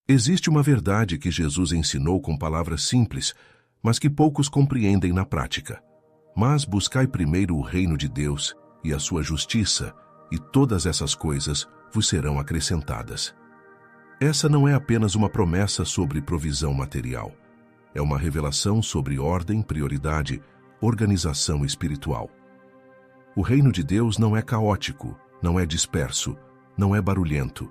Existe uma verdade que Jesus ensinou com palavras simples, mas que poucos compreendem na prática. Mas buscai primeiro o reino de Deus e a sua justiça, e todas essas coisas vos serão acrescentadas. Essa não é apenas uma promessa sobre provisão material. É uma revelação sobre ordem, prioridade, organização espiritual. O reino de Deus não é caótico, não é disperso, não é barulhento.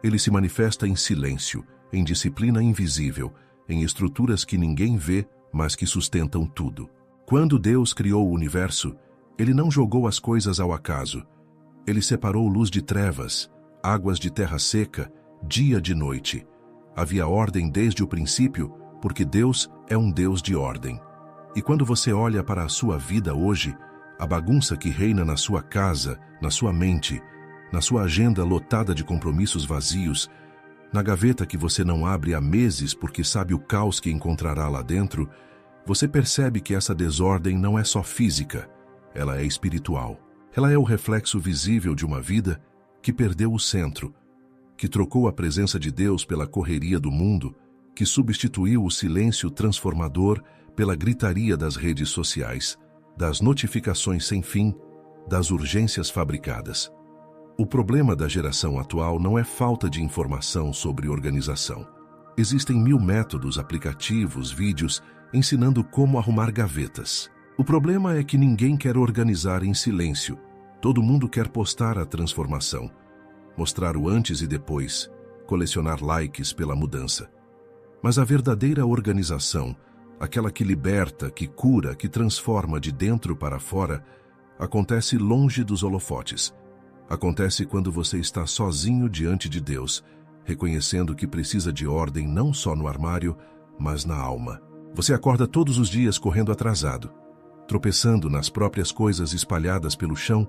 Ele se manifesta em silêncio, em disciplina invisível, em estruturas que ninguém vê, mas que sustentam tudo. Quando Deus criou o universo, Ele não jogou as coisas ao acaso. Ele separou luz de trevas, águas de terra seca, dia de noite. Havia ordem desde o princípio, porque Deus é um Deus de ordem. E quando você olha para a sua vida hoje, a bagunça que reina na sua casa, na sua mente, na sua agenda lotada de compromissos vazios, na gaveta que você não abre há meses porque sabe o caos que encontrará lá dentro, você percebe que essa desordem não é só física, ela é espiritual. Ela é o reflexo visível de uma vida que perdeu o centro, que trocou a presença de Deus pela correria do mundo, que substituiu o silêncio transformador pela gritaria das redes sociais, das notificações sem fim, das urgências fabricadas. O problema da geração atual não é falta de informação sobre organização. Existem 1000 métodos, aplicativos, vídeos ensinando como arrumar gavetas. O problema é que ninguém quer organizar em silêncio. Todo mundo quer postar a transformação, mostrar o antes e depois, colecionar likes pela mudança. Mas a verdadeira organização, aquela que liberta, que cura, que transforma de dentro para fora, acontece longe dos holofotes. Acontece quando você está sozinho diante de Deus, reconhecendo que precisa de ordem não só no armário, mas na alma. Você acorda todos os dias correndo atrasado, tropeçando nas próprias coisas espalhadas pelo chão,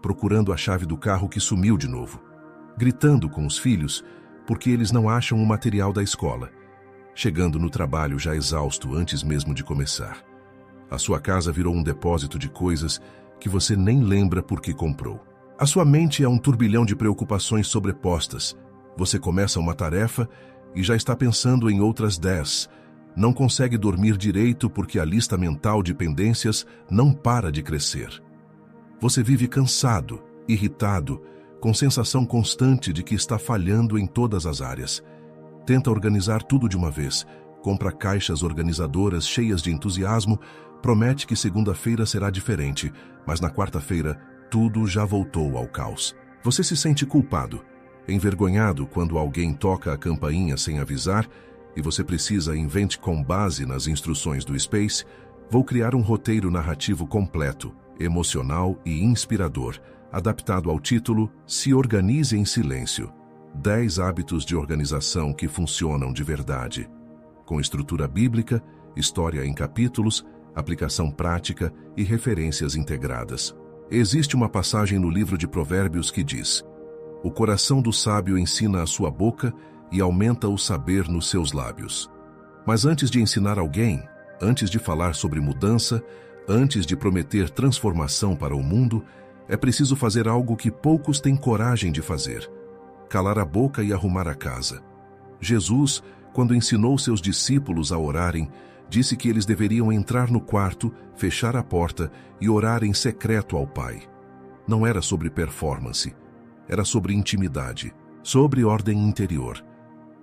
procurando a chave do carro que sumiu de novo, gritando com os filhos porque eles não acham o material da escola, chegando no trabalho já exausto antes mesmo de começar. A sua casa virou um depósito de coisas que você nem lembra por que comprou. A sua mente é um turbilhão de preocupações sobrepostas. Você começa uma tarefa e já está pensando em outras 10. Não consegue dormir direito porque a lista mental de pendências não para de crescer. Você vive cansado, irritado, com sensação constante de que está falhando em todas as áreas. Tenta organizar tudo de uma vez, compra caixas organizadoras cheias de entusiasmo, promete que segunda-feira será diferente, mas na quarta-feira tudo já voltou ao caos. Você se sente culpado, envergonhado quando alguém toca a campainha sem avisar e você precisa invente com base nas instruções do Space. Vou criar um roteiro narrativo completo, emocional e inspirador, adaptado ao título Se Organize em Silêncio. 10 hábitos de organização que funcionam de verdade. Com estrutura bíblica, história em capítulos, aplicação prática e referências integradas. Existe uma passagem no livro de Provérbios que diz: o coração do sábio ensina a sua boca e aumenta o saber nos seus lábios. Mas antes de ensinar alguém, antes de falar sobre mudança, antes de prometer transformação para o mundo, é preciso fazer algo que poucos têm coragem de fazer: calar a boca e arrumar a casa. Jesus, quando ensinou seus discípulos a orarem, disse que eles deveriam entrar no quarto, fechar a porta e orar em secreto ao Pai. Não era sobre performance, era sobre intimidade, sobre ordem interior,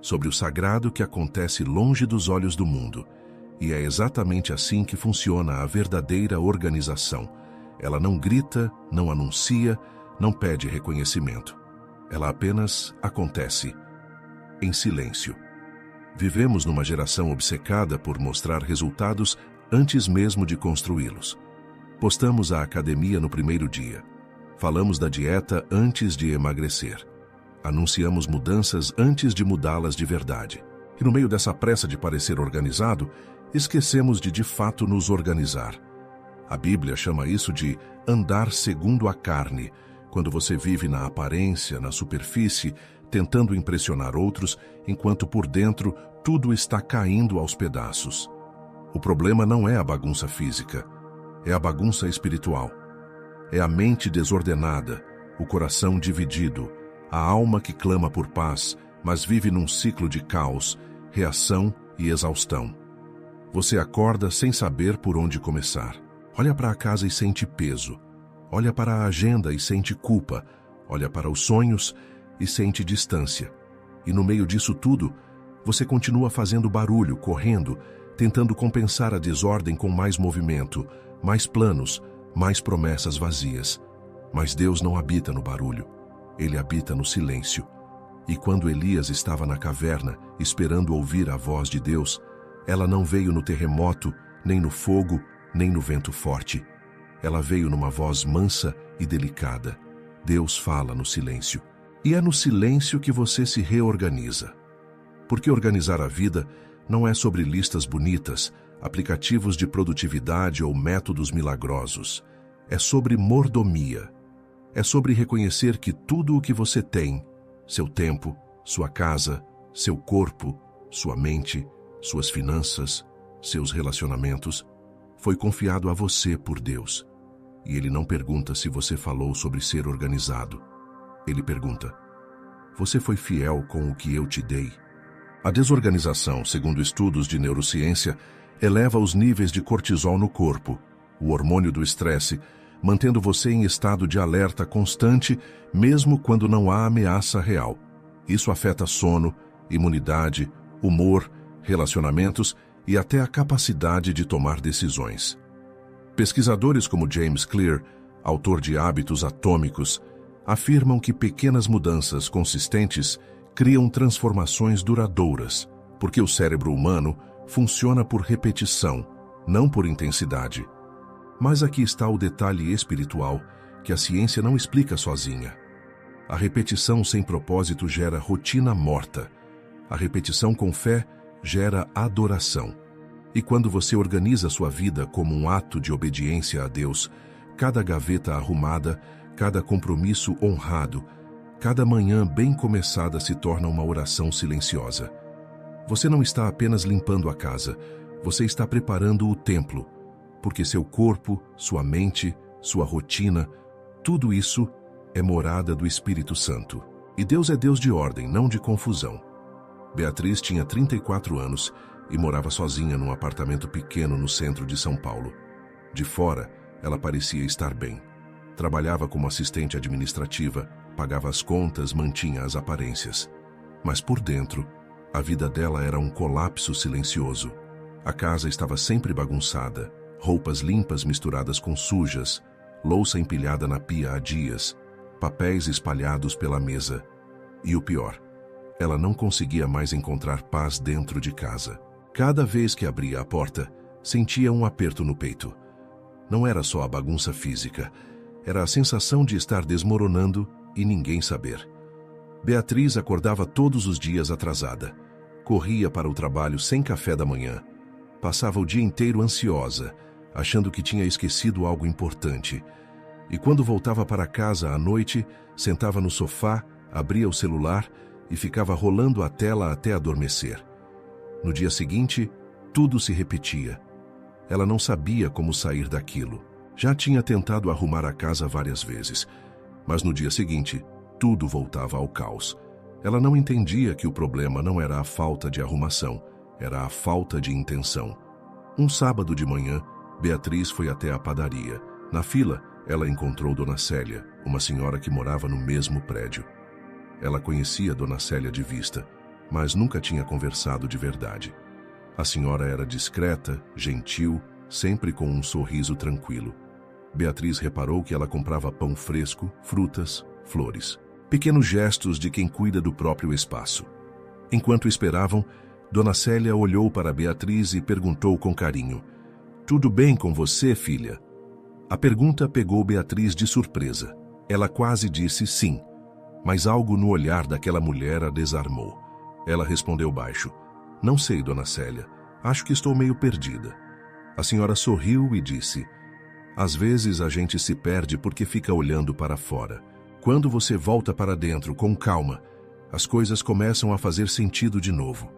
sobre o sagrado que acontece longe dos olhos do mundo. E é exatamente assim que funciona a verdadeira organização. Ela não grita, não anuncia, não pede reconhecimento. Ela apenas acontece, em silêncio. Vivemos numa geração obcecada por mostrar resultados antes mesmo de construí-los. Postamos a academia no primeiro dia. Falamos da dieta antes de emagrecer. Anunciamos mudanças antes de mudá-las de verdade. E no meio dessa pressa de parecer organizado, esquecemos de fato nos organizar. A Bíblia chama isso de andar segundo a carne, quando você vive na aparência, na superfície, tentando impressionar outros, enquanto por dentro tudo está caindo aos pedaços. O problema não é a bagunça física, é a bagunça espiritual. É a mente desordenada, o coração dividido, a alma que clama por paz, mas vive num ciclo de caos, reação e exaustão. Você acorda sem saber por onde começar. Olha para a casa e sente peso. Olha para a agenda e sente culpa. Olha para os sonhos e sente distância. E no meio disso tudo, você continua fazendo barulho, correndo, tentando compensar a desordem com mais movimento, mais planos, mais promessas vazias. Mas Deus não habita no barulho. Ele habita no silêncio. E quando Elias estava na caverna, esperando ouvir a voz de Deus, ela não veio no terremoto, nem no fogo, nem no vento forte. Ela veio numa voz mansa e delicada. Deus fala no silêncio. E é no silêncio que você se reorganiza. Porque organizar a vida não é sobre listas bonitas, aplicativos de produtividade ou métodos milagrosos. É sobre mordomia. É sobre reconhecer que tudo o que você tem, seu tempo, sua casa, seu corpo, sua mente, suas finanças, seus relacionamentos, foi confiado a você por Deus. E Ele não pergunta se você falou sobre ser organizado. Ele pergunta: você foi fiel com o que eu te dei? A desorganização, segundo estudos de neurociência, eleva os níveis de cortisol no corpo, o hormônio do estresse, mantendo você em estado de alerta constante, mesmo quando não há ameaça real. Isso afeta sono, imunidade, humor, relacionamentos e até a capacidade de tomar decisões. Pesquisadores como James Clear, autor de Hábitos Atômicos, afirmam que pequenas mudanças consistentes criam transformações duradouras, porque o cérebro humano funciona por repetição, não por intensidade. Mas aqui está o detalhe espiritual que a ciência não explica sozinha. A repetição sem propósito gera rotina morta. A repetição com fé gera adoração. E quando você organiza sua vida como um ato de obediência a Deus, cada gaveta arrumada, cada compromisso honrado, cada manhã bem começada se torna uma oração silenciosa. Você não está apenas limpando a casa, você está preparando o templo, porque seu corpo, sua mente, sua rotina, tudo isso é morada do Espírito Santo. E Deus é Deus de ordem, não de confusão. Beatriz tinha 34 anos e morava sozinha num apartamento pequeno no centro de São Paulo. De fora, ela parecia estar bem. Trabalhava como assistente administrativa, pagava as contas, mantinha as aparências. Mas por dentro, a vida dela era um colapso silencioso. A casa estava sempre bagunçada, roupas limpas misturadas com sujas, louça empilhada na pia há dias, papéis espalhados pela mesa. E o pior, ela não conseguia mais encontrar paz dentro de casa. Cada vez que abria a porta, sentia um aperto no peito. Não era só a bagunça física, era a sensação de estar desmoronando e ninguém saber. Beatriz acordava todos os dias atrasada, corria para o trabalho sem café da manhã, passava o dia inteiro ansiosa, achando que tinha esquecido algo importante. E quando voltava para casa à noite, sentava no sofá, abria o celular e ficava rolando a tela até adormecer. No dia seguinte, tudo se repetia. Ela não sabia como sair daquilo. Já tinha tentado arrumar a casa várias vezes, mas no dia seguinte, tudo voltava ao caos. Ela não entendia que o problema não era a falta de arrumação, era a falta de intenção. Um sábado de manhã, Beatriz foi até a padaria. Na fila, ela encontrou Dona Célia, uma senhora que morava no mesmo prédio. Ela conhecia Dona Célia de vista, mas nunca tinha conversado de verdade. A senhora era discreta, gentil, sempre com um sorriso tranquilo. Beatriz reparou que ela comprava pão fresco, frutas, flores. Pequenos gestos de quem cuida do próprio espaço. Enquanto esperavam, Dona Célia olhou para Beatriz e perguntou com carinho: "Tudo bem com você, filha?" A pergunta pegou Beatriz de surpresa. Ela quase disse sim, mas algo no olhar daquela mulher a desarmou. Ela respondeu baixo: "Não sei, Dona Célia. Acho que estou meio perdida." A senhora sorriu e disse: "Às vezes a gente se perde porque fica olhando para fora. Quando você volta para dentro com calma, as coisas começam a fazer sentido de novo."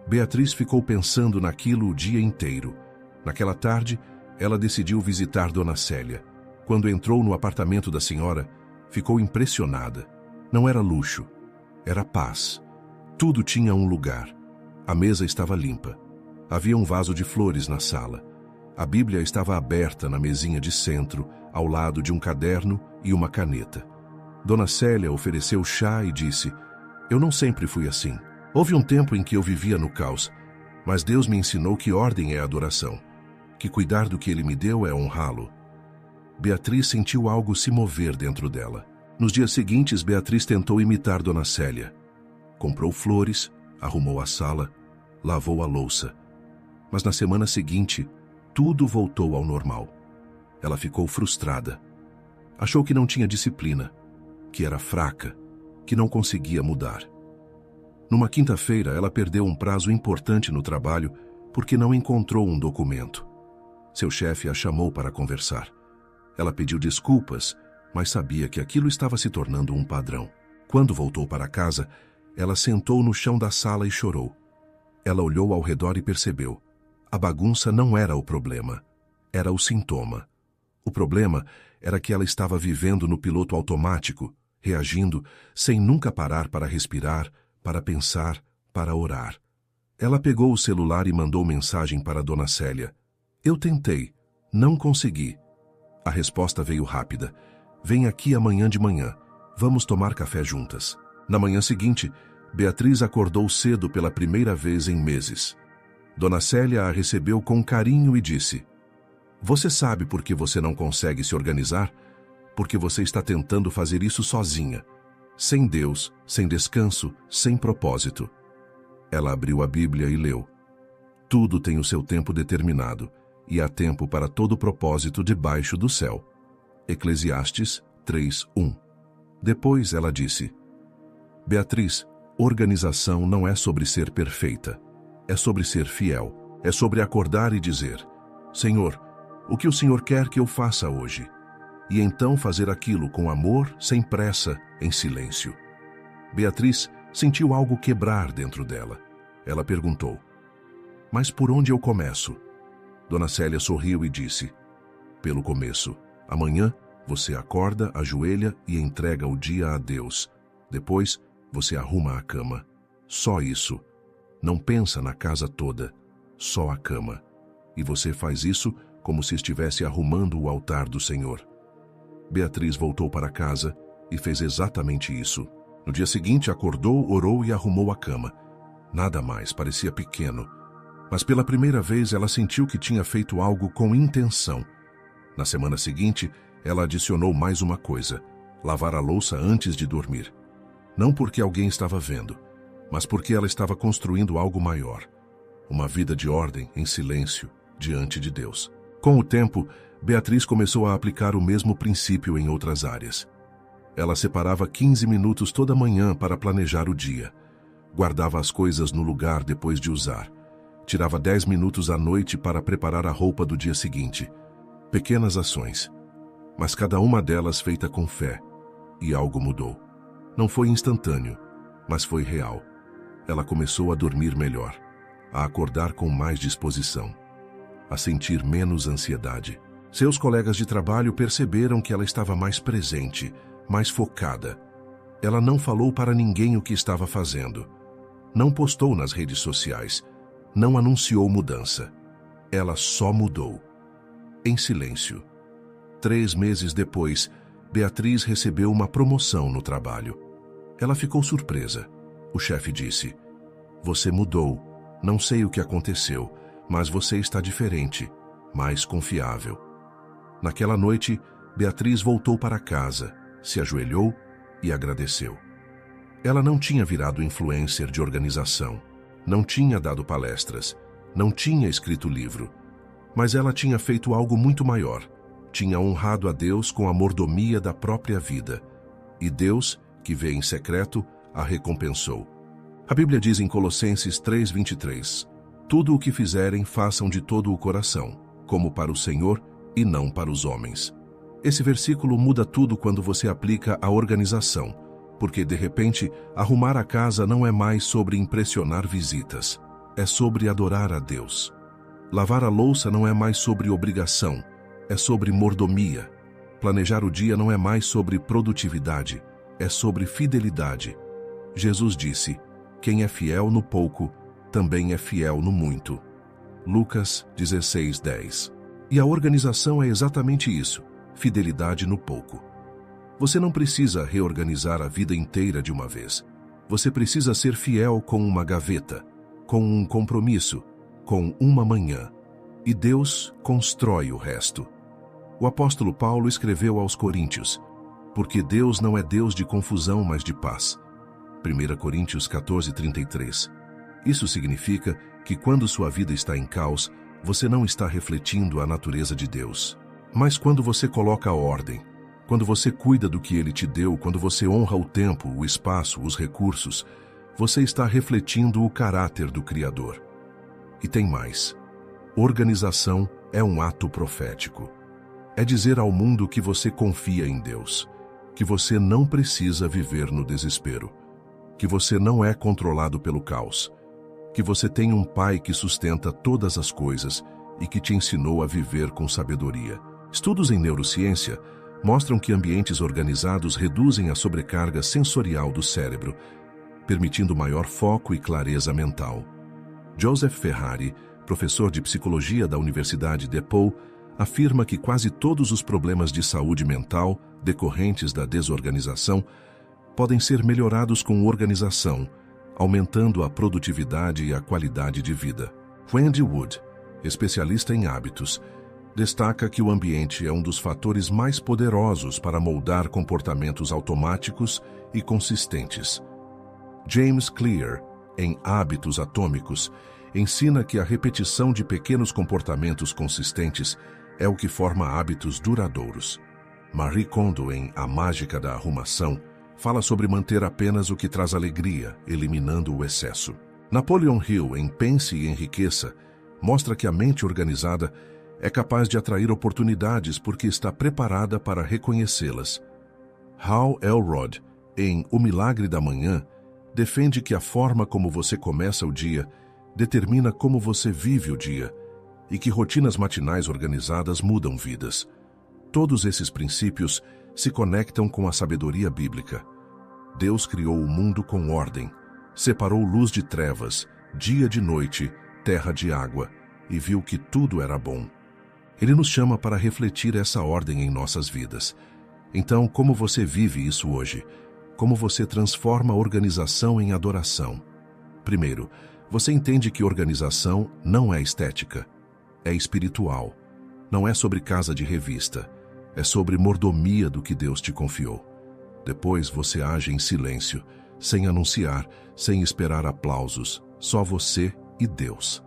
Beatriz ficou pensando naquilo o dia inteiro. Naquela tarde, ela decidiu visitar Dona Célia. Quando entrou no apartamento da senhora, ficou impressionada. Não era luxo, era paz. Tudo tinha um lugar. A mesa estava limpa. Havia um vaso de flores na sala. A Bíblia estava aberta na mesinha de centro, ao lado de um caderno e uma caneta. Dona Célia ofereceu chá e disse: "Eu não sempre fui assim. Houve um tempo em que eu vivia no caos, mas Deus me ensinou que ordem é adoração, que cuidar do que Ele me deu é honrá-lo." Beatriz sentiu algo se mover dentro dela. Nos dias seguintes, Beatriz tentou imitar Dona Célia. Comprou flores, arrumou a sala, lavou a louça. Mas na semana seguinte, tudo voltou ao normal. Ela ficou frustrada. Achou que não tinha disciplina, que era fraca, que não conseguia mudar. Numa quinta-feira, ela perdeu um prazo importante no trabalho porque não encontrou um documento. Seu chefe a chamou para conversar. Ela pediu desculpas, mas sabia que aquilo estava se tornando um padrão. Quando voltou para casa, ela sentou no chão da sala e chorou. Ela olhou ao redor e percebeu: a bagunça não era o problema, era o sintoma. O problema era que ela estava vivendo no piloto automático, reagindo sem nunca parar para respirar, para pensar, para orar. Ela pegou o celular e mandou mensagem para Dona Célia: "Eu tentei, não consegui." A resposta veio rápida: "Vem aqui amanhã de manhã, vamos tomar café juntas." Na manhã seguinte, Beatriz acordou cedo pela primeira vez em meses. Dona Célia a recebeu com carinho e disse: "Você sabe por que você não consegue se organizar? Porque você está tentando fazer isso sozinha, sem Deus, sem descanso, sem propósito." Ela abriu a Bíblia e leu: "Tudo tem o seu tempo determinado, e há tempo para todo propósito debaixo do céu." Eclesiastes 3:1. Depois ela disse: "Beatriz, organização não é sobre ser perfeita. É sobre ser fiel. É sobre acordar e dizer: Senhor, o que o Senhor quer que eu faça hoje? E então fazer aquilo com amor, sem pressa, em silêncio." Beatriz sentiu algo quebrar dentro dela. Ela perguntou: "Mas por onde eu começo?" Dona Célia sorriu e disse: "Pelo começo. Amanhã você acorda, ajoelha e entrega o dia a Deus. Depois você arruma a cama. Só isso. Não pensa na casa toda, só a cama. E você faz isso como se estivesse arrumando o altar do Senhor." Beatriz voltou para casa e fez exatamente isso. No dia seguinte, acordou, orou e arrumou a cama. Nada mais, parecia pequeno. Mas pela primeira vez ela sentiu que tinha feito algo com intenção. Na semana seguinte, ela adicionou mais uma coisa: lavar a louça antes de dormir. Não porque alguém estava vendo, mas porque ela estava construindo algo maior. Uma vida de ordem, em silêncio, diante de Deus. Com o tempo, Beatriz começou a aplicar o mesmo princípio em outras áreas. Ela separava 15 minutos toda manhã para planejar o dia. Guardava as coisas no lugar depois de usar. Tirava 10 minutos à noite para preparar a roupa do dia seguinte. Pequenas ações, mas cada uma delas feita com fé. E algo mudou. Não foi instantâneo, mas foi real. Ela começou a dormir melhor, a acordar com mais disposição, a sentir menos ansiedade. Seus colegas de trabalho perceberam que ela estava mais presente, mais focada. Ela não falou para ninguém o que estava fazendo. Não postou nas redes sociais. Não anunciou mudança. Ela só mudou. Em silêncio. 3 meses depois, Beatriz recebeu uma promoção no trabalho. Ela ficou surpresa. O chefe disse: "Você mudou. Não sei o que aconteceu, mas você está diferente, mais confiável." Naquela noite, Beatriz voltou para casa, se ajoelhou e agradeceu. Ela não tinha virado influencer de organização, não tinha dado palestras, não tinha escrito livro, mas ela tinha feito algo muito maior. Tinha honrado a Deus com a mordomia da própria vida. E Deus, que vê em secreto, a recompensou. A Bíblia diz em Colossenses 3:23: "Tudo o que fizerem, façam de todo o coração, como para o Senhor e não para os homens." Esse versículo muda tudo quando você aplica a organização, porque, de repente, arrumar a casa não é mais sobre impressionar visitas. É sobre adorar a Deus. Lavar a louça não é mais sobre obrigação, é sobre mordomia. Planejar o dia não é mais sobre produtividade, é sobre fidelidade. Jesus disse: Quem é fiel no pouco, também é fiel no muito. Lucas 16:10. E a organização é exatamente isso, fidelidade no pouco. Você não precisa reorganizar a vida inteira de uma vez. Você precisa ser fiel com uma gaveta, com um compromisso, com uma manhã. E Deus constrói o resto. O apóstolo Paulo escreveu aos Coríntios: porque Deus não é Deus de confusão, mas de paz. 1 Coríntios 14:33. Isso significa que quando sua vida está em caos, você não está refletindo a natureza de Deus. Mas quando você coloca a ordem, quando você cuida do que Ele te deu, quando você honra o tempo, o espaço, os recursos, você está refletindo o caráter do Criador. E tem mais. Organização é um ato profético. É dizer ao mundo que você confia em Deus, que você não precisa viver no desespero, que você não é controlado pelo caos, que você tem um Pai que sustenta todas as coisas e que te ensinou a viver com sabedoria. Estudos em neurociência mostram que ambientes organizados reduzem a sobrecarga sensorial do cérebro, permitindo maior foco e clareza mental. Joseph Ferrari, professor de psicologia da Universidade DePaul, afirma que quase todos os problemas de saúde mental decorrentes da desorganização podem ser melhorados com organização, aumentando a produtividade e a qualidade de vida. Wendy Wood, especialista em hábitos, destaca que o ambiente é um dos fatores mais poderosos para moldar comportamentos automáticos e consistentes. James Clear, em Hábitos Atômicos, ensina que a repetição de pequenos comportamentos consistentes é o que forma hábitos duradouros. Marie Kondo, em A Mágica da Arrumação, fala sobre manter apenas o que traz alegria, eliminando o excesso. Napoleon Hill, em Pense e Enriqueça, mostra que a mente organizada é capaz de atrair oportunidades porque está preparada para reconhecê-las. Hal Elrod, em O Milagre da Manhã, defende que a forma como você começa o dia determina como você vive o dia e que rotinas matinais organizadas mudam vidas. Todos esses princípios se conectam com a sabedoria bíblica. Deus criou o mundo com ordem, separou luz de trevas, dia de noite, terra de água, e viu que tudo era bom. Ele nos chama para refletir essa ordem em nossas vidas. Então, como você vive isso hoje? Como você transforma a organização em adoração? Primeiro, você entende que organização não é estética, é espiritual. Não é sobre casa de revista, é sobre mordomia do que Deus te confiou. Depois você age em silêncio, sem anunciar, sem esperar aplausos, só você e Deus.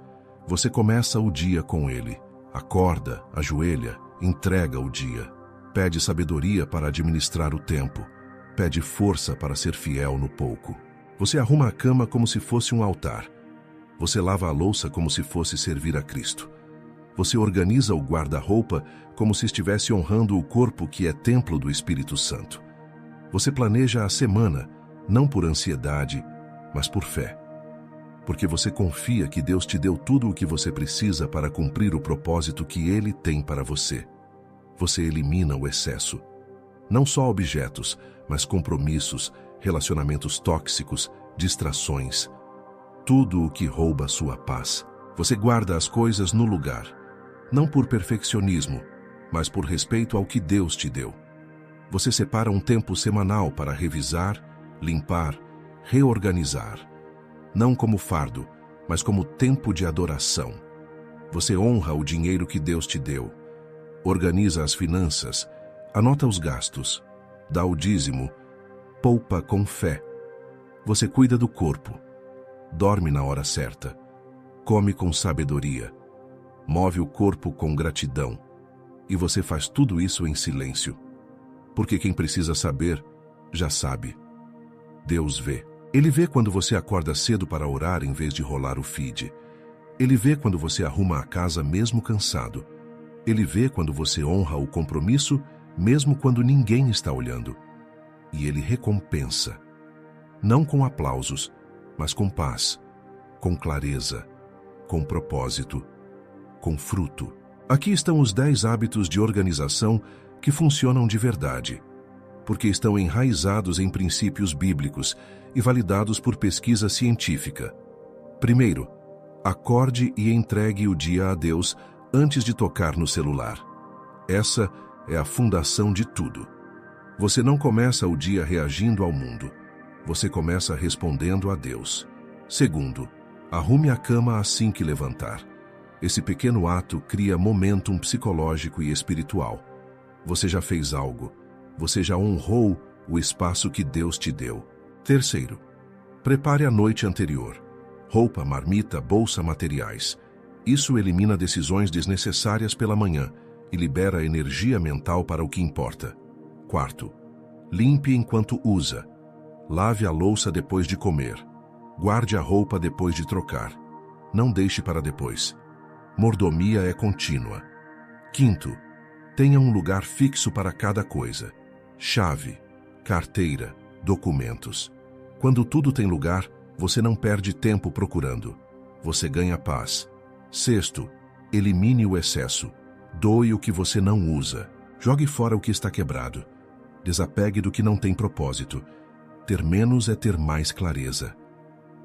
Você começa o dia com Ele. Acorda, ajoelha, entrega o dia. Pede sabedoria para administrar o tempo. Pede força para ser fiel no pouco. Você arruma a cama como se fosse um altar. Você lava a louça como se fosse servir a Cristo. Você organiza o guarda-roupa como se estivesse honrando o corpo que é templo do Espírito Santo. Você planeja a semana, não por ansiedade, mas por fé. Porque você confia que Deus te deu tudo o que você precisa para cumprir o propósito que Ele tem para você. Você elimina o excesso. Não só objetos, mas compromissos, relacionamentos tóxicos, distrações. Tudo o que rouba sua paz. Você guarda as coisas no lugar. Não por perfeccionismo, mas por respeito ao que Deus te deu. Você separa um tempo semanal para revisar, limpar, reorganizar. Não como fardo, mas como tempo de adoração. Você honra o dinheiro que Deus te deu. Organiza as finanças, anota os gastos, dá o dízimo, poupa com fé. Você cuida do corpo, dorme na hora certa, come com sabedoria, move o corpo com gratidão. E você faz tudo isso em silêncio. Porque quem precisa saber, já sabe. Deus vê. Ele vê quando você acorda cedo para orar em vez de rolar o feed. Ele vê quando você arruma a casa mesmo cansado. Ele vê quando você honra o compromisso mesmo quando ninguém está olhando. E Ele recompensa. Não com aplausos, mas com paz, com clareza, com propósito, com fruto. Aqui estão os 10 hábitos de organização que funcionam de verdade. porque estão enraizados em princípios bíblicos e validados por pesquisa científica. Primeiro, acorde e entregue o dia a Deus antes de tocar no celular. Essa é a fundação de tudo. Você não começa o dia reagindo ao mundo. Você começa respondendo a Deus. Segundo, arrume a cama assim que levantar. Esse pequeno ato cria momentum psicológico e espiritual. Você já fez algo. Você já honrou o espaço que Deus te deu. Terceiro, prepare a noite anterior. Roupa, marmita, bolsa, materiais. Isso elimina decisões desnecessárias pela manhã e libera energia mental para o que importa. Quarto, limpe enquanto usa. Lave a louça depois de comer. Guarde a roupa depois de trocar. Não deixe para depois. Mordomia é contínua. Quinto, tenha um lugar fixo para cada coisa. Chave, carteira, documentos. Quando tudo tem lugar, você não perde tempo procurando. Você ganha paz. Sexto, elimine o excesso. Doe o que você não usa. Jogue fora o que está quebrado. Desapegue do que não tem propósito. Ter menos é ter mais clareza.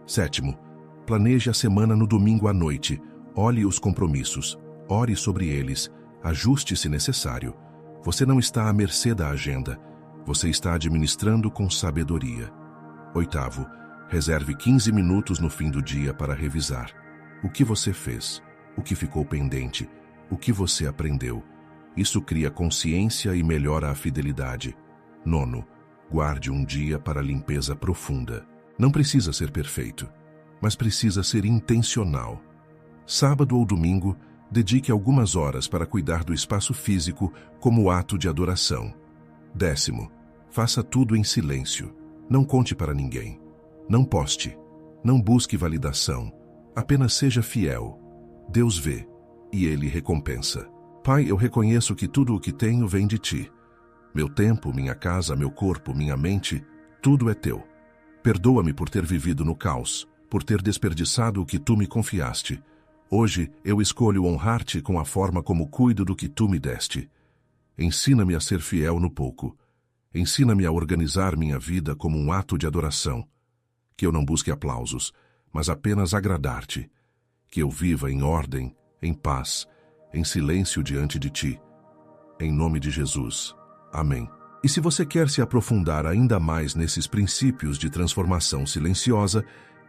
Sétimo, planeje a semana no domingo à noite. Olhe os compromissos. Ore sobre eles. Ajuste se necessário. Você não está à mercê da agenda. Você está administrando com sabedoria. Oitavo, reserve 15 minutos no fim do dia para revisar. O que você fez? O que ficou pendente? O que você aprendeu? Isso cria consciência e melhora a fidelidade. Nono, guarde um dia para limpeza profunda. Não precisa ser perfeito, mas precisa ser intencional. Sábado ou domingo, dedique algumas horas para cuidar do espaço físico como ato de adoração. Décimo, faça tudo em silêncio. Não conte para ninguém. Não poste. Não busque validação. Apenas seja fiel. Deus vê, e Ele recompensa. Pai, eu reconheço que tudo o que tenho vem de Ti. Meu tempo, minha casa, meu corpo, minha mente, tudo é Teu. Perdoa-me por ter vivido no caos, por ter desperdiçado o que Tu me confiaste. Hoje eu escolho honrar-Te com a forma como cuido do que Tu me deste. Ensina-me a ser fiel no pouco. Ensina-me a organizar minha vida como um ato de adoração. Que eu não busque aplausos, mas apenas agradar-Te. Que eu viva em ordem, em paz, em silêncio diante de Ti. Em nome de Jesus. Amém. E se você quer se aprofundar ainda mais nesses princípios de transformação silenciosa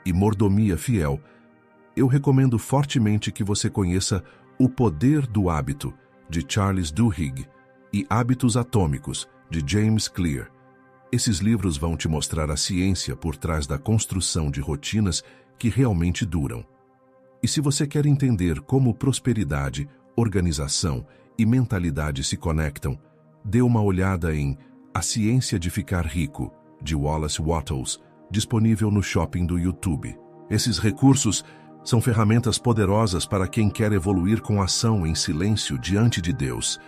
e mordomia fiel, eu recomendo fortemente que você conheça O Poder do Hábito, de Charles Duhigg, e Hábitos Atômicos, de James Clear. Esses livros vão te mostrar a ciência por trás da construção de rotinas que realmente duram. E se você quer entender como prosperidade, organização e mentalidade se conectam, dê uma olhada em A Ciência de Ficar Rico, de Wallace Wattles, disponível no shopping do YouTube. Esses recursos são ferramentas poderosas para quem quer evoluir com ação em silêncio diante de Deus,